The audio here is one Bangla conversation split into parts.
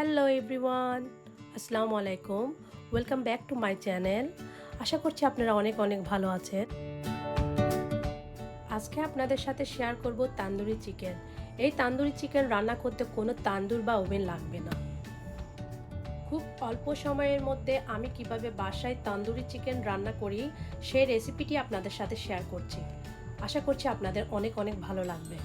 হ্যালো এভরিওয়ান, আসসালামু আলাইকুম। Welcome back to my channel. আশা করছি আপনারা অনেক অনেক ভালো আছেন। আজকে আপনাদের সাথে শেয়ার করব তান্দুরি চিকেন। এই তান্দুরি চিকেন রান্না করতে কোনো তান্দুর বা ওভেন লাগবে না। খুব অল্প সময়ের মধ্যে আমি কিভাবে বাসায় তান্দুরি চিকেন রান্না করি সেই রেসিপিটি আপনাদের সাথে শেয়ার করছি। আশা করছি আপনাদের অনেক অনেক ভালো লাগবে।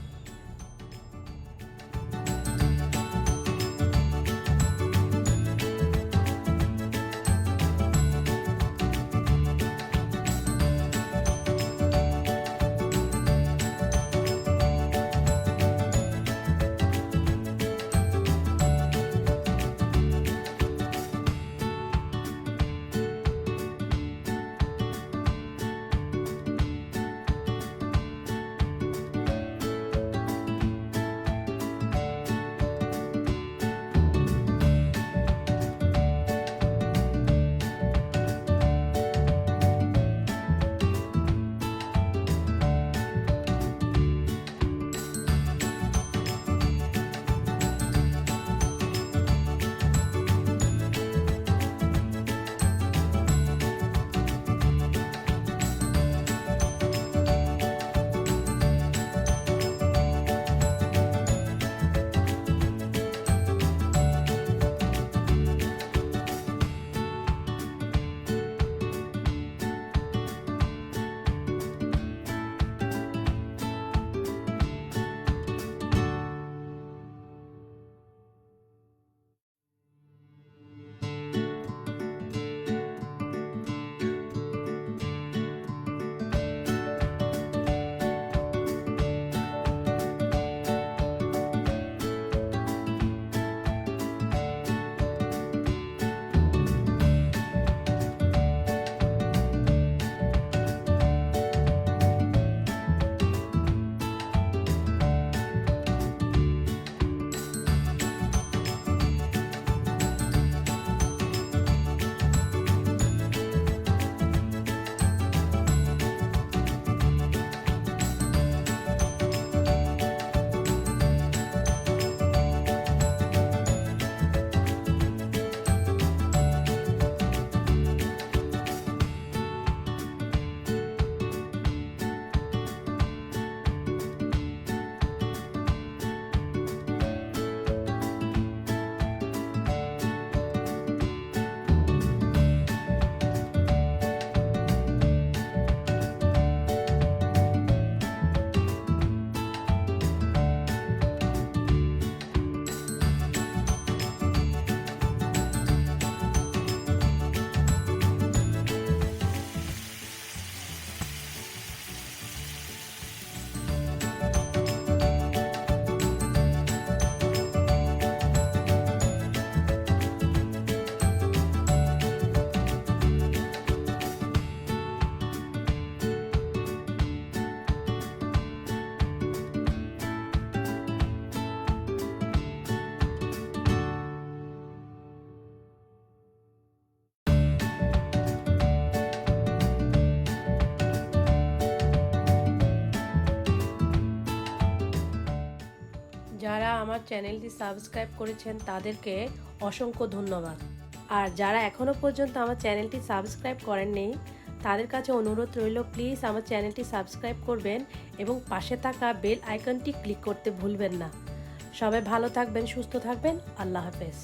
যারা আমার চ্যানেলটি সাবস্ক্রাইব করেছেন তাদেরকে অসংখ্য ধন্যবাদ। আর যারা এখনও পর্যন্ত আমার চ্যানেলটি সাবস্ক্রাইব করেননি তাদের কাছে অনুরোধ রইল, প্লিজ আমার চ্যানেলটি সাবস্ক্রাইব করবেন এবং পাশে থাকা বেল আইকনটি ক্লিক করতে ভুলবেন না। সবাই ভালো থাকবেন, সুস্থ থাকবেন। আল্লাহ হাফেজ।